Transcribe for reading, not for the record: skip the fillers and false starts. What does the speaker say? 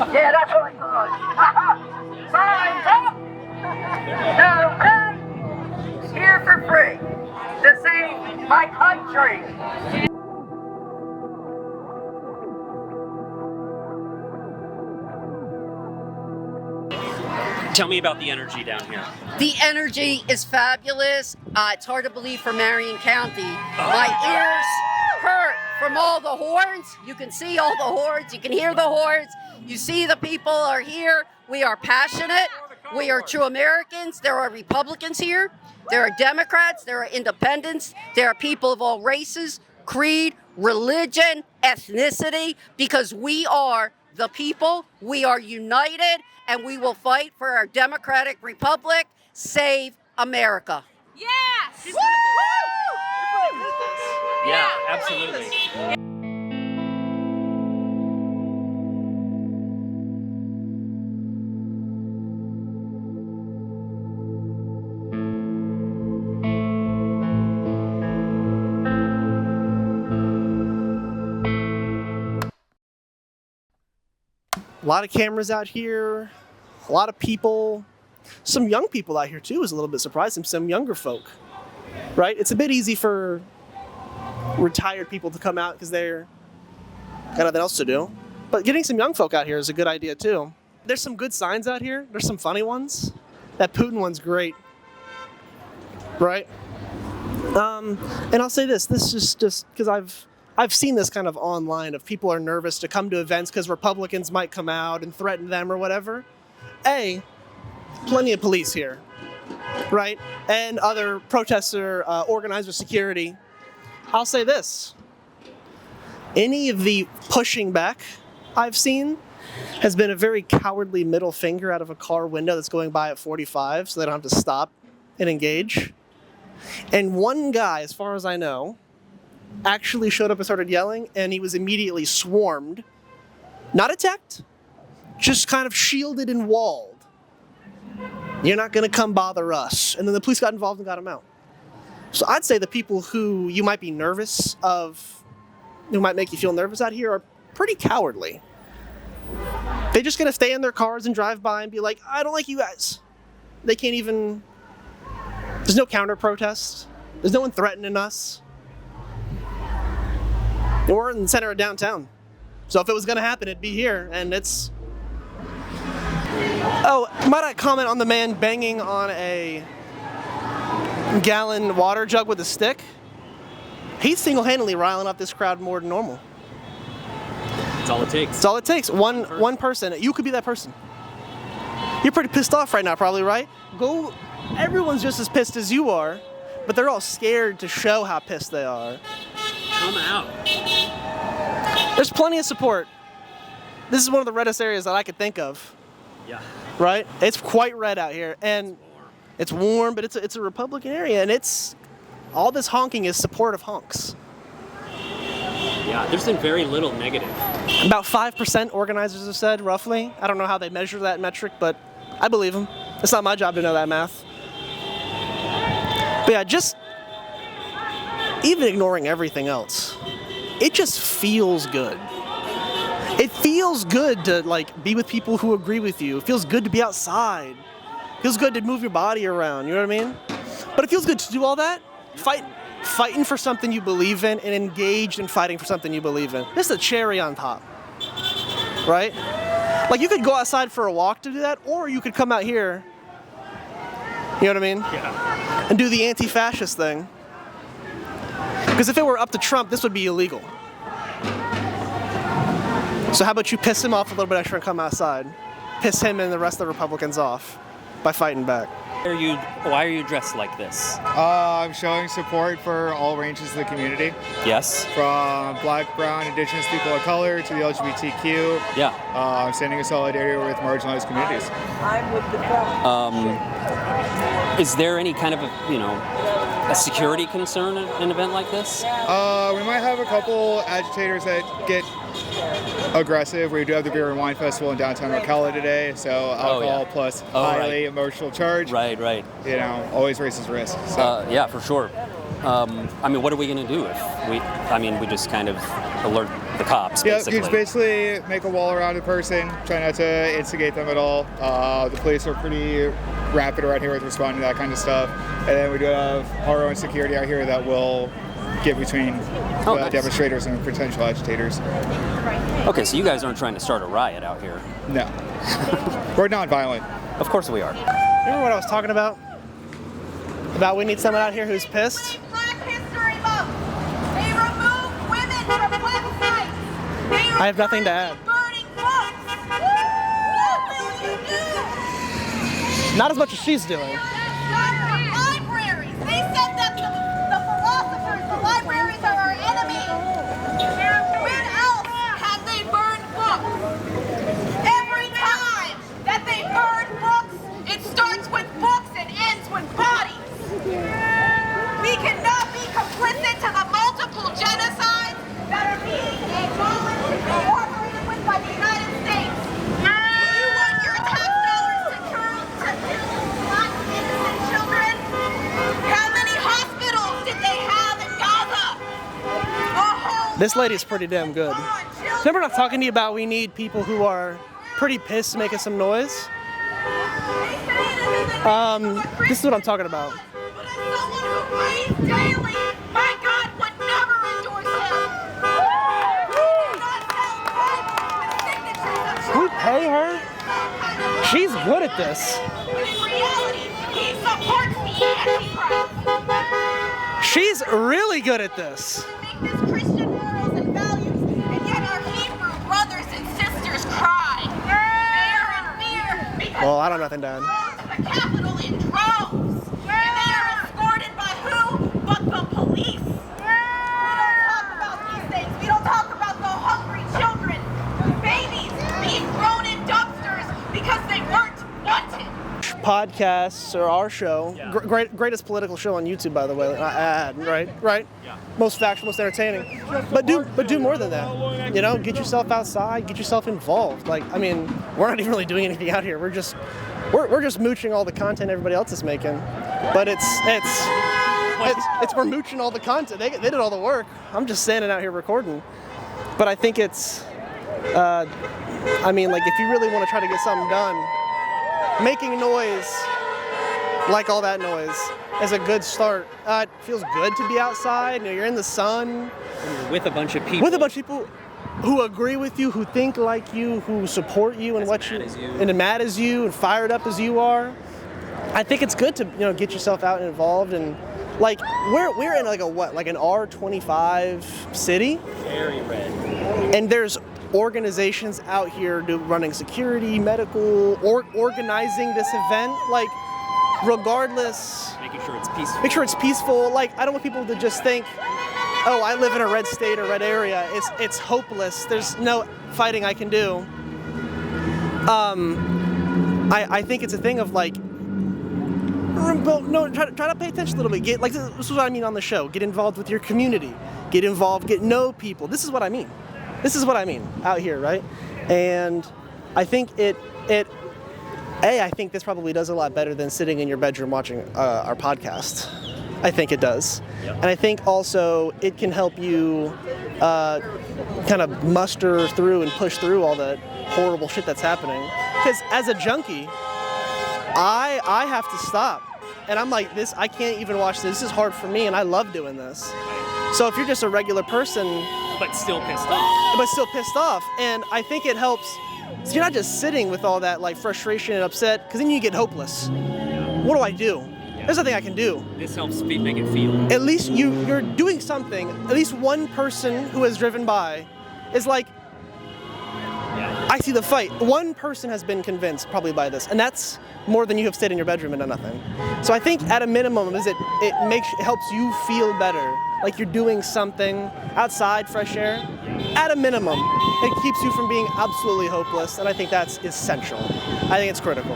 Yeah, that's what I thought. Signs up! No, here for free to save my country. Tell me about the energy down here. The energy is fabulous. It's hard to believe for Marion County. My ears hurt from all the horns. You can see all the horns. You can hear the horns. You see the people are here. We are passionate. We are true Americans. There are Republicans here. There are Democrats. There are independents. There are people of all races, creed, religion, ethnicity, because we are the people. We are united. And we will fight for our democratic republic. Save America. Yes! Woo! Yeah, absolutely. A lot of cameras out here, a lot of people, some young people out here too is a little bit surprising, some younger folk, right? It's a bit easy for retired people to come out because they're got nothing else to do. But getting some young folk out here is a good idea too. There's some good signs out here. There's some funny ones. That Putin one's great, right? And I'll say this is just because I've seen this kind of online of people are nervous to come to events because Republicans might come out and threaten them or whatever. Plenty of police here, right? And other protester organizer security. I'll say this. Any of the pushing back I've seen has been a very cowardly middle finger out of a car window that's going by at 45 so they don't have to stop and engage. And one guy, as far as I know, actually showed up and started yelling, and he was immediately swarmed. Not attacked, just kind of shielded and walled. You're not going to come bother us. And then the police got involved and got him out. So I'd say the people who you might be nervous of, who might make you feel nervous out here, are pretty cowardly. They're just going to stay in their cars and drive by and be like, I don't like you guys. They can't even, there's no counter protest. There's no one threatening us. And we're in the center of downtown. So if it was going to happen, it'd be here. And it's... Oh, might I comment on the man banging on a gallon water jug with a stick? He's single-handedly riling up this crowd more than normal. That's all it takes. That's all it takes. One person. You could be that person. You're pretty pissed off right now, probably, right? Go. Everyone's just as pissed as you are, but they're all scared to show how pissed they are. Come out. There's plenty of support. This is one of the reddest areas that I could think of. Yeah. Right? It's quite red out here, and it's warm, but it's a Republican area, and it's all this honking is support of honks. Yeah, there's been very little negative. About 5% organizers have said, roughly. I don't know how they measure that metric, but I believe them. It's not my job to know that math. But yeah, just even ignoring everything else, it just feels good. It feels good to be with people who agree with you. It feels good to be outside. It feels good to move your body around, you know what I mean? But it feels good to do all that, fighting for something you believe in and engaged in fighting for something you believe in. This is a cherry on top, right? You could go outside for a walk to do that, or you could come out here, you know what I mean? Yeah. And do the anti-fascist thing. Because if it were up to Trump, this would be illegal. So how about you piss him off a little bit extra and come outside? Piss him and the rest of the Republicans off by fighting back. Why are you dressed like this? I'm showing support for all ranges of the community. Yes. From black, brown, indigenous people of color to the LGBTQ. Yeah. I'm standing in solidarity with marginalized communities. I'm with the crowd. Is there any kind of a security concern in an event like this? We might have a couple agitators that get aggressive. We do have the Beer and Wine Festival in downtown Ocala today, so alcohol plus highly emotional charge. Right. Always raises risk. So. Yeah, for sure. What are we going to do if we just kind of alert the cops, Yeah, basically. you just basically make a wall around a person, try not to instigate them at all. The police are pretty rapid around here with responding to that kind of stuff. And then we do have our own security out here that will get between nice. demonstrators and potential agitators. Okay, so you guys aren't trying to start a riot out here. No. We're non-violent. Of course we are. Remember what I was talking about? About we need someone out here who's pissed? Black History Month. They remove women from websites. I have nothing to add. Burning books. What will you do? Not as much as she's doing. Libraries. They said that the philosophers, the libraries are our enemy. When else have they burned books? Every time that they burn books, it starts with books and ends with bodies. We cannot be complicit to the multiple genocides that are being acknowledged and cooperated with by the United States. You want your tax dollars to kill black innocent children? How many hospitals did they have in Gaza? This lady's pretty damn good. Remember not talking to you about we need people who are pretty pissed making some noise? This is what I'm talking about. But as someone who breathes daily, my God would never endorse him. We do not sell Bibles with signatures of Can we pay her? children. She's good at this. But in reality, he supports the Antichrist. She's really good at this. We make this Christian morals and values, and yet our Hebrew brothers and sisters cry. They are in fear because Well, I don't have nothing to add. the Capitol in droves. And they are escorted by who? But the police. We don't talk about these things. We don't talk about the hungry children, babies being thrown in dumpsters because they weren't wanted. Podcasts or our show, greatest political show on YouTube, by the way. Right. Yeah. Most factual, most entertaining. But do more than that. You know, get yourself outside, get yourself involved. Like, I mean, we're not even really doing anything out here. We're just mooching all the content everybody else is making. But we're mooching all the content. They did all the work. I'm just standing out here recording. But I think it's, I mean, like, if you really want to try to get something done, making noise, like all that noise, is a good start. It feels good to be outside. You know, you're in the sun. You're with a bunch of people. With a bunch of people who agree with you, who think like you, who support you, and and mad as you, and fired up as you are. I think it's good to get yourself out and involved. And like we're in like an R25 city. Very red. And there's organizations out here running security, medical, or organizing this event. Like, regardless, Making sure it's peaceful. make sure it's peaceful. Like, I don't want people to just think, oh, I live in a red state or red area. It's hopeless. There's no fighting I can do. I think it's a thing of like, no, try to pay attention a little bit. This is what I mean on the show. Get involved with your community. Get involved. Get know people. This is what I mean. This is what I mean out here, right? And I think I think this probably does a lot better than sitting in your bedroom watching our podcast. I think it does. Yep. And I think also it can help you kind of muster through and push through all the horrible shit that's happening. Because as a junkie, I have to stop. And I'm like, I can't even watch this. This is hard for me, and I love doing this. So if you're just a regular person, But still pissed off. And I think it helps. So you're not just sitting with all that like frustration and upset, because then you get hopeless. What do I do? There's nothing I can do. This helps make it feel. At least you're doing something. At least one person who has driven by is like, I see the fight. One person has been convinced probably by this, and that's more than you have stayed in your bedroom and done nothing. So I think at a minimum it helps you feel better, like you're doing something outside, fresh air. At a minimum, it keeps you from being absolutely hopeless, and I think that's essential. I think it's critical.